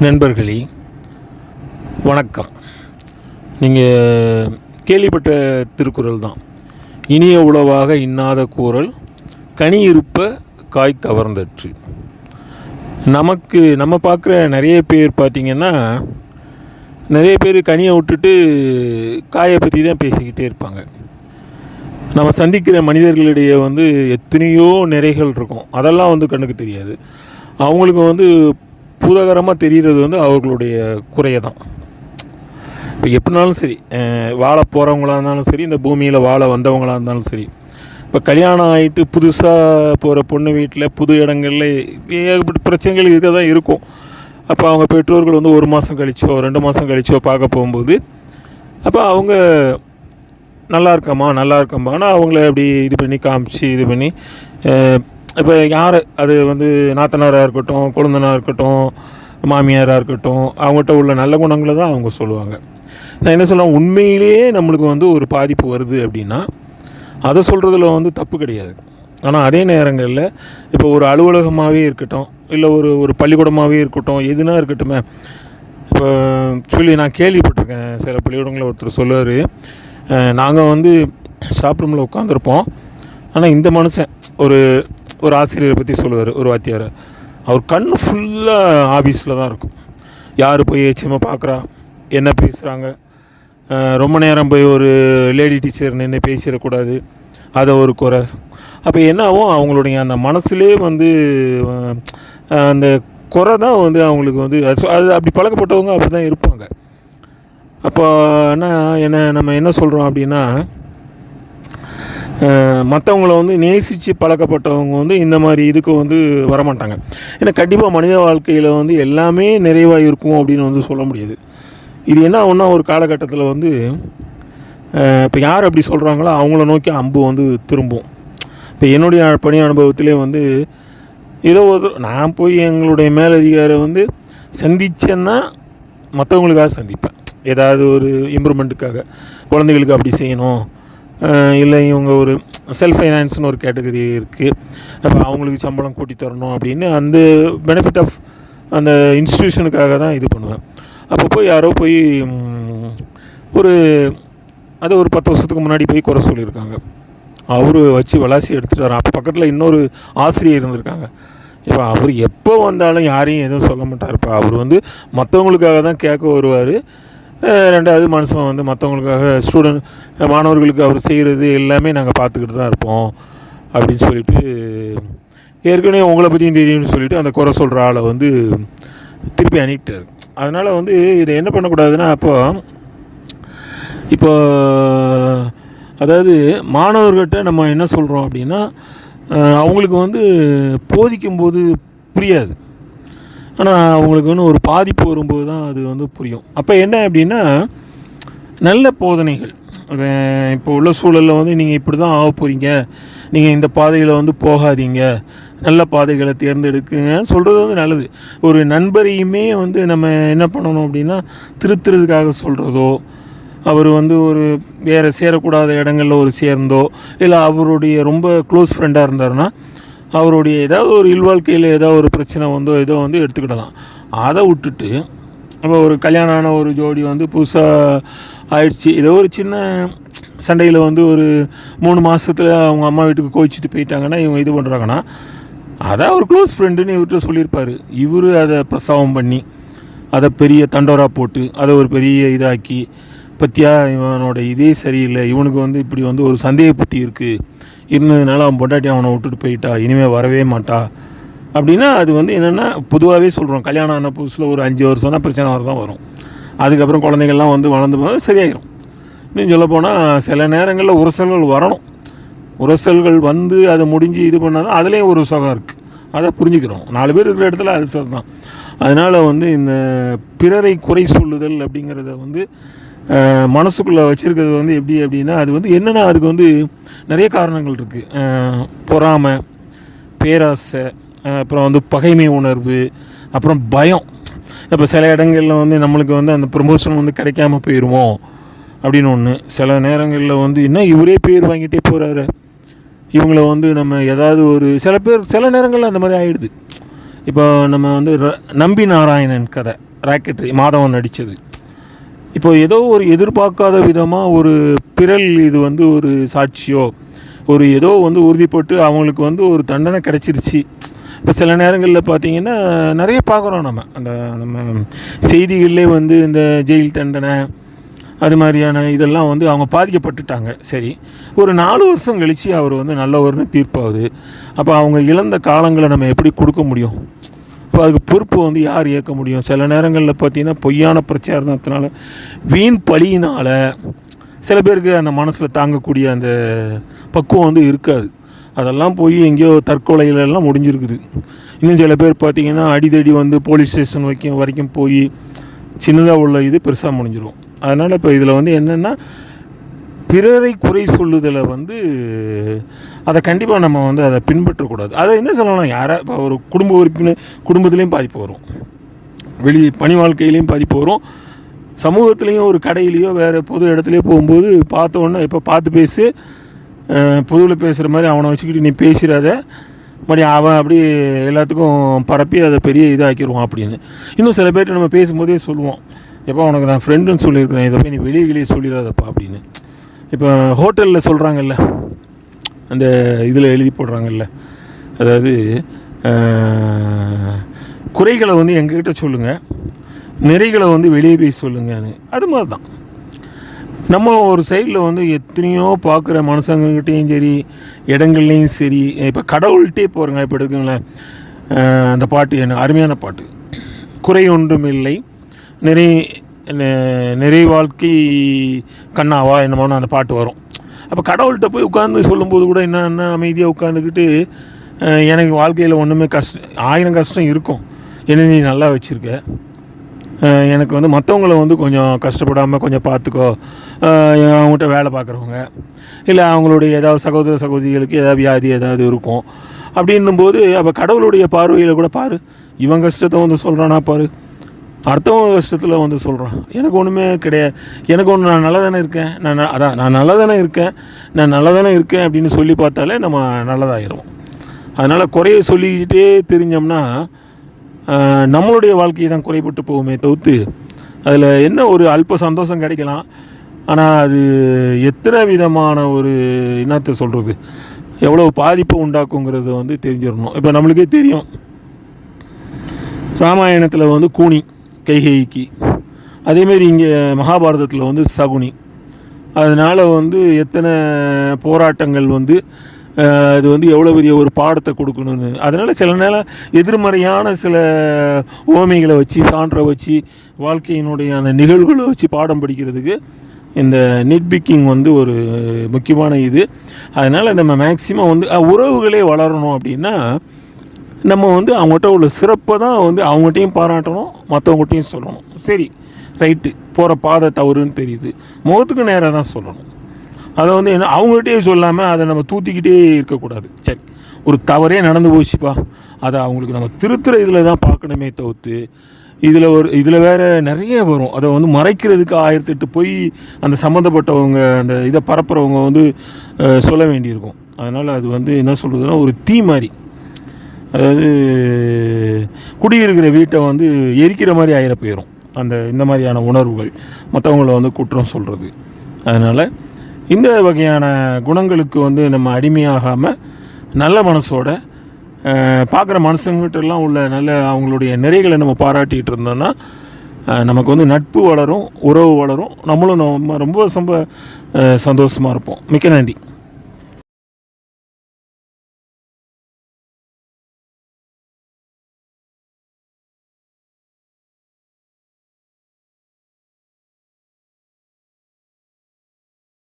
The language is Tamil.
நண்பர்களே வணக்கம். நீங்கள் கேள்விப்பட்ட திருக்குறள் தான். இனிய உளவாக இன்னாத கூறல் கனி இருப்ப காய் கவர்ந்தற்று. நம்ம பார்க்குற நிறைய பேர் பார்த்திங்கன்னா, நிறைய பேர் கனியை விட்டுட்டு காயை பற்றி தான் பேசிக்கிட்டே இருப்பாங்க. நம்ம சந்திக்கிற மனிதர்களிடையே எத்தனையோ நிறைகள் இருக்கும். அதெல்லாம் கண்ணுக்கு தெரியாது. அவங்களுக்கு பூதகரமாக தெரிகிறது அவர்களுடைய குறையை தான். இப்போ எப்படினாலும் சரி, வாழ போகிறவங்களாக இருந்தாலும் சரி, இந்த பூமியில் வாழ வந்தவங்களாக இருந்தாலும் சரி, இப்போ கல்யாணம் ஆகிட்டு புதுசாக போகிற பொண்ணு வீட்டில் புது இடங்களில் ஏகப்பட்ட பிரச்சனைகள் இருக்க தான் இருக்கும். அப்போ அவங்க பெற்றோர்கள் 1 மாதம் கழிச்சோ 2 மாதம் கழிச்சோ பார்க்க போகும்போது, அப்போ அவங்க நல்லா இருக்கம்மான்னு அவங்கள அப்படி இது பண்ணி காமிச்சு இது பண்ணி, இப்போ யார் அது நாத்தனாராக இருக்கட்டும், கொழுந்தனாக இருக்கட்டும், மாமியாராக இருக்கட்டும், அவங்ககிட்ட உள்ள நல்ல குணங்களை தான் அவங்க சொல்லுவாங்க. நான் என்ன சொல்லுவேன், உண்மையிலேயே நம்மளுக்கு ஒரு பாதிப்பு வருது அப்படின்னா அதை சொல்கிறதுல தப்பு கிடையாது. ஆனால் அதே நேரங்களில் இப்போ ஒரு அலுவலகமாகவே இருக்கட்டும், இல்லை ஒரு பள்ளிக்கூடமாகவே இருக்கட்டும், எதுனா இருக்கட்டுமே. இப்போ நான் கேள்விப்பட்டிருக்கேன், சில பள்ளிக்கூடங்களில் ஒருத்தர் சொல்லுவார், நாங்கள் ஸ்டாஃப் ரூமில் உட்காந்துருப்போம், ஆனால் இந்த மனுஷன் ஒரு ஆசிரியரை பற்றி சொல்லுவார், ஒரு வாத்தியார். அவர் கண் ஃபுல்லாக ஆஃபீஸில் தான் இருக்கும். யார் போய் எச்சமாக பார்க்குறா, என்ன பேசுகிறாங்க, ரொம்ப நேரம் போய் ஒரு லேடி டீச்சர் நின்று பேசிடக்கூடாது, அதை ஒரு குறை. அப்போ என்ன ஆகும், அவங்களுடைய அந்த மனசுலே அந்த குறை தான் அவங்களுக்கு அது அப்படி பழக்கப்பட்டவங்க அப்படி தான் இருப்பாங்க. அப்போ நம்ம என்ன சொல்கிறோம் அப்படின்னா, மற்றவங்கள நேசித்து பழக்கப்பட்டவங்க இந்த மாதிரி இதுக்கு வரமாட்டாங்க. ஏன்னா கண்டிப்பாக மனித வாழ்க்கையில் எல்லாமே நிறைவாக இருக்கும் அப்படின்னு சொல்ல முடியாது. இது என்ன ஆகுன்னா, ஒரு காலகட்டத்தில் இப்போ யார் அப்படி சொல்கிறாங்களோ அவங்கள நோக்கி அம்பு திரும்பும். இப்போ என்னுடைய பணி அனுபவத்திலே ஏதோ நான் போய் எங்களுடைய மேலதிகாரை சந்தித்தேன்னா மற்றவங்களுக்காக சந்திப்பேன். ஏதாவது ஒரு இம்ப்ரூவ்மெண்ட்டுக்காக, குழந்தைகளுக்கு அப்படி செய்யணும், இல்லை இவங்க ஒரு செல்ஃப் ஃபைனான்ஸ்னு ஒரு கேட்டகரி இருக்குது, அப்போ அவங்களுக்கு சம்பளம் கூட்டி தரணும் அப்படின்னு அந்த பெனிஃபிட் ஆஃப் அந்த இன்ஸ்டியூஷனுக்காக தான் இது பண்ணுவேன். அப்போ போய் யாரோ போய் ஒரு 10 வருஷத்துக்கு முன்னாடி போய் குறை சொல்லியிருக்காங்க. அவர் வச்சு விளாசி எடுத்துகிட்டு வரான். அப்போ பக்கத்தில் இன்னொரு ஆசிரியர் இருந்திருக்காங்க. இப்போ அவர் எப்போ வந்தாலும் யாரையும் எதுவும் சொல்ல மாட்டார். இப்போ அவர் மற்றவங்களுக்காக தான் கேட்க வருவார். ரெண்டாவது மனுஷன் மற்றவங்களுக்காக மாணவர்களுக்கு அவர் செய்கிறது எல்லாமே நாங்கள் பார்த்துக்கிட்டு தான் இருப்போம் அப்படின்னு சொல்லிட்டு, ஏற்கனவே உங்களை பற்றியும் தெரியும்னு சொல்லிவிட்டு அந்த குறை சொல்கிற ஆளை திருப்பி அனுப்பிட்டார். அதனால் இதை என்ன பண்ணக்கூடாதுன்னா, இப்போ அதாவது மாணவர்கிட்ட நம்ம என்ன சொல்கிறோம் அப்படின்னா, அவங்களுக்கு போதிக்கும்போது புரியாது, ஆனால் அவங்களுக்கு ஒரு பாதிப்பு வரும்போது தான் அது புரியும். அப்போ என்ன அப்படின்னா, நல்ல போதனைகள், இப்போ உள்ள சூழலில் நீங்கள் இப்படி தான் ஆக போகிறீங்க, நீங்கள் இந்த பாதையில் போகாதீங்க, நல்ல பாதைகளை தேர்ந்தெடுக்குங்க சொல்கிறது நல்லது. ஒரு நண்பரையுமே நம்ம என்ன பண்ணணும் அப்படின்னா, திருத்துறதுக்காக சொல்கிறதோ, அவர் ஒரு வேறு சேரக்கூடாத இடங்களில் சேர்ந்தோ, இல்லை அவருடைய ரொம்ப க்ளோஸ் ஃப்ரெண்டாக இருந்தாருன்னா அவருடைய ஏதாவது ஒரு இல்வாழ்க்கையில் ஏதாவது ஒரு பிரச்சனை ஏதோ எடுத்துக்கிடலாம். அதை விட்டுட்டு இப்போ ஒரு கல்யாணம் ஆன ஒரு ஜோடி புதுசாக ஆயிடுச்சு, ஏதோ ஒரு சின்ன சண்டையில் ஒரு 3 மாதத்தில் அவங்க அம்மா வீட்டுக்கு கோச்சிட்டு போயிட்டாங்கன்னா, இவங்க இது பண்ணுறாங்கன்னா, அதை ஒரு க்ளோஸ் ஃப்ரெண்டுன்னு இவர்கிட்ட சொல்லியிருப்பார். இவர் அதை பிரசவம் பண்ணி அதை பெரிய தண்டோரா போட்டு அதை ஒரு பெரிய இதாக்கி, பற்றியா இவனோட இதே சரியில்லை, இவனுக்கு இப்படி ஒரு சந்தேக புத்தி இருக்குது, இருந்ததுனால அவன் பொண்டாட்டி அவனை விட்டுட்டு போயிட்டா, இனிமேல் வரவே மாட்டா அப்படின்னா, அது என்னென்னா பொதுவாகவே சொல்கிறோம், கல்யாணம் ஆன புதுசில் ஒரு 5 வருஷம்னா பிரச்சனை வரதான் வரும். அதுக்கப்புறம் குழந்தைகள்லாம் வளர்ந்து போது சரியாயிடும். இன்னும் சொல்லப்போனால் சில நேரங்களில் உரசல்கள் வரணும். உரசல்கள் அதை முடிஞ்சு இது பண்ணால் தான் அதுலேயும் ஒரு சுகம் இருக்குது. அதை புரிஞ்சுக்கிறோம். 4 பேர் இருக்கிற இடத்துல அது சுகம் தான். அதனால் இந்த பிறரை குறை சொல்லுதல் அப்படிங்கிறத மனசுக்குள்ளே வச்சுருக்கிறது எப்படி அப்படின்னா, அது என்னென்னா, அதுக்கு நிறைய காரணங்கள் இருக்குது. பொறாமை, பேராசை, அப்புறம் பகைமை உணர்வு, அப்புறம் பயம். இப்போ சில இடங்களில் நம்மளுக்கு அந்த ப்ரமோஷன் கிடைக்காம போயிடுமோ அப்படின்னு ஒன்று. சில நேரங்களில் இன்னும் இவரே பேர் வாங்கிட்டே போகிறாரு, இவங்கள நம்ம ஏதாவது சில நேரங்களில் அந்த மாதிரி ஆகிடுது. இப்போ நம்ம வந்து நம்பி நாராயணன் கதை ராக்கெட்ரி மாதவன் நடித்தது. இப்போ ஏதோ ஒரு எதிர்பார்க்காத விதமாக ஒரு பிறல் இது வந்து ஒரு சாட்சியோ ஒரு ஏதோ வந்து உறுதிப்பட்டு அவங்களுக்கு வந்து ஒரு தண்டனை கிடச்சிருச்சு. இப்போ சில நேரங்களில் பார்த்திங்கன்னா நிறைய பார்க்குறோம் நம்ம செய்திகளிலே வந்து இந்த ஜெயில் தண்டனை அது மாதிரியான இதெல்லாம் வந்து அவங்க பாதிக்கப்பட்டுட்டாங்க. சரி, ஒரு 4 வருஷம் கழித்து அவர் வந்து நல்லவர்னு தீர்ப்பாகுது. அப்போ அவங்க இழந்த காலங்களை நம்ம எப்படி கொடுக்க முடியும்? இப்போ அதுக்கு பொறுப்பு வந்து யார் ஏற்க முடியும்? சில நேரங்களில் பார்த்திங்கன்னா பொய்யான பிரச்சாரத்தினால வீண் பழியினால் சில பேருக்கு அந்த மனசில் தாங்கக்கூடிய அந்த பக்குவம் வந்து இருக்காது. அதெல்லாம் போய் எங்கேயோ தற்கொலையிலெல்லாம் முடிஞ்சிருக்குது. இன்னும் சில பேர் பார்த்திங்கன்னா அடிதடி வந்து போலீஸ் ஸ்டேஷன் வரைக்கும் போய் சின்னதாக உள்ள இது பெருசாக முடிஞ்சிடும். அதனால் இப்போ இதில் வந்து என்னென்னா பிறரை குறை சொல்லுதலை வந்து அதை கண்டிப்பாக நம்ம வந்து அதை பின்பற்றக்கூடாது. அதை என்ன சொல்லலாம், யாரை இப்போ ஒரு குடும்ப உறுப்பினர் குடும்பத்துலேயும் பாதிப்பு வரும், பணி வாழ்க்கையிலையும் பாதிப்பு வரும், சமூகத்துலேயும் ஒரு கடையிலையோ வேறு பொது இடத்துலையோ போகும்போது பார்த்தோன்னே இப்போ பார்த்து பேசு, பொதுவில் பேசுகிற மாதிரி அவனை வச்சுக்கிட்டு நீ பேசுகிறாத மறுபடியும் அவன் அப்படி எல்லாத்துக்கும் பரப்பி அதை பெரிய இதாக்கிடுவான் அப்படின்னு. இன்னும் சில பேர்கிட்ட நம்ம பேசும்போதே சொல்லுவோம், எப்போ உனக்கு நான் ஃப்ரெண்டுன்னு சொல்லியிருக்கிறேன், இதை போய் நீ வெளியே சொல்லிடாதப்பா அப்படின்னு. இப்போ ஹோட்டலில் சொல்கிறாங்கல்ல, அந்த இதில் எழுதி போடுறாங்கல்ல, அதாவது குறைகளை வந்து எங்ககிட்ட சொல்லுங்கள், நிறைகளை வந்து வெளியே போய் சொல்லுங்கன்னு. அது மாதிரி தான் நம்ம ஒரு சைடில் வந்து எத்தனையோ பார்க்குற மனுஷங்கக்கிட்டேயும் சரி இடங்கள்லேயும் சரி. இப்போ கடவுள்கிட்டே போகிறேங்க. இப்போ எடுக்குங்களேன், அந்த பாட்டு எனக்கு அருமையான பாட்டு, குறை ஒன்றும் இல்லை நிறை வாழ்க்கை கண்ணாவா என்னமோன்னு அந்த பாட்டு வரும். அப்போ கடவுள்கிட்ட போய் உட்காந்து சொல்லும்போது கூட என்ன அமைதியாக உட்காந்துக்கிட்டு எனக்கு வாழ்க்கையில் ஒன்றுமே கஷ்டம் 1000 கஷ்டம் இருக்கும், என்ன நீ நல்லா வச்சுருக்க, எனக்கு வந்து மற்றவங்கள வந்து கொஞ்சம் கஷ்டப்படாமல் கொஞ்சம் பார்த்துக்கோ, அவங்ககிட்ட வேலை பார்க்குறவங்க இல்லை அவங்களுடைய ஏதாவது சகோதர சகோதரிகளுக்கு ஏதாவது வியாதி ஏதாவது இருக்கும் அப்படின்னும்போது அப்போ கடவுளுடைய பார்வையில் கூட பாரு, இவன் கஷ்டத்தை வந்து சொல்கிறானா பாரு, அடுத்தவங்க கஷ்டத்தில் வந்து சொல்கிறான், எனக்கு ஒன்றுமே கிடையாது, எனக்கு ஒன்று நான் நல்லா தானே இருக்கேன், நான் நல்லா தானே இருக்கேன் அப்படின்னு சொல்லி பார்த்தாலே நம்ம நல்லதாகிரும். அதனால் குறைய சொல்லிக்கிட்டே தெரிஞ்சோம்னா நம்மளுடைய வாழ்க்கையை தான் குறைபட்டு போகுமே தவிர்த்து அதில் என்ன ஒரு அல்ப சந்தோஷம் கிடைக்கலாம். ஆனால் அது எத்தனை விதமான ஒரு என்னத்தை சொல்கிறது, எவ்வளோ பாதிப்பை உண்டாக்குங்கிறது வந்து தெரிஞ்சிடணும். இப்போ நம்மளுக்கே தெரியும், ராமாயணத்தில் வந்து கூனி கைகேயிக்கு, அதேமாரி இங்கே மகாபாரதத்தில் வந்து சகுனி. அதனால் வந்து எத்தனை போராட்டங்கள் வந்து அது வந்து எவ்வளோ பெரிய ஒரு பாடத்தை கொடுக்கணும்னு. அதனால் சில நேரம் எதிர்மறையான சில ஓமைகளை வச்சு சான்றை வச்சு வாழ்க்கையினுடைய அந்த நிகழ்வுகளை வச்சு பாடம் படிக்கிறதுக்கு இந்த நிட்பிக்கிங் வந்து ஒரு முக்கியமான இது. அதனால் நம்ம மேக்சிமம் வந்து உறவுகளே வளரணும் அப்படின்னா நம்ம வந்து அவங்ககிட்ட உள்ள சிறப்பை தான் வந்து அவங்ககிட்டையும் பாராட்டணும், மற்றவங்ககிட்டையும் சொல்லணும். சரி ரைட்டு, போகிற பாதை தவறுன்னு தெரியுது, முகத்துக்கு நேராக தான் சொல்லணும். அதை வந்து என்ன அவங்ககிட்டயே சொல்லாமல் அதை நம்ம தூத்திக்கிட்டே இருக்கக்கூடாது. சரி, ஒரு தவறே நடந்து போச்சுப்பா, அதை அவங்களுக்கு நம்ம திருத்துற இதில் தான் பார்க்கணுமே தவிர்த்து இதில் வேறு நிறைய வரும், அதை வந்து மறைக்கிறதுக்கு 1008 போய் அந்த சம்மந்தப்பட்டவங்க அந்த இதை பரப்புகிறவங்க வந்து சொல்ல வேண்டியிருக்கும். அதனால் அது வந்து என்ன சொல்கிறதுனா ஒரு தீ மாதிரி, அதாவது குடியிருக்கிற வீட்டை வந்து எரிக்கிற மாதிரி ஆயிர போயிடும் இந்த மாதிரியான உணர்வுகள், மற்றவங்கள வந்து குற்றம் சொல்கிறது. அதனால் இந்த வகையான குணங்களுக்கு வந்து நம்ம அடிமையாகாமல் நல்ல மனசோட பார்க்குற மனுஷங்கிட்டெல்லாம் உள்ள நல்ல அவங்களுடைய நிறைகளை நம்ம பாராட்டிகிட்டு இருந்தோம்னா நமக்கு வந்து நட்பு வளரும், உறவு வளரும், நம்மளும் ரொம்ப சந்தோஷமாக இருப்போம். மிக்க நன்றி.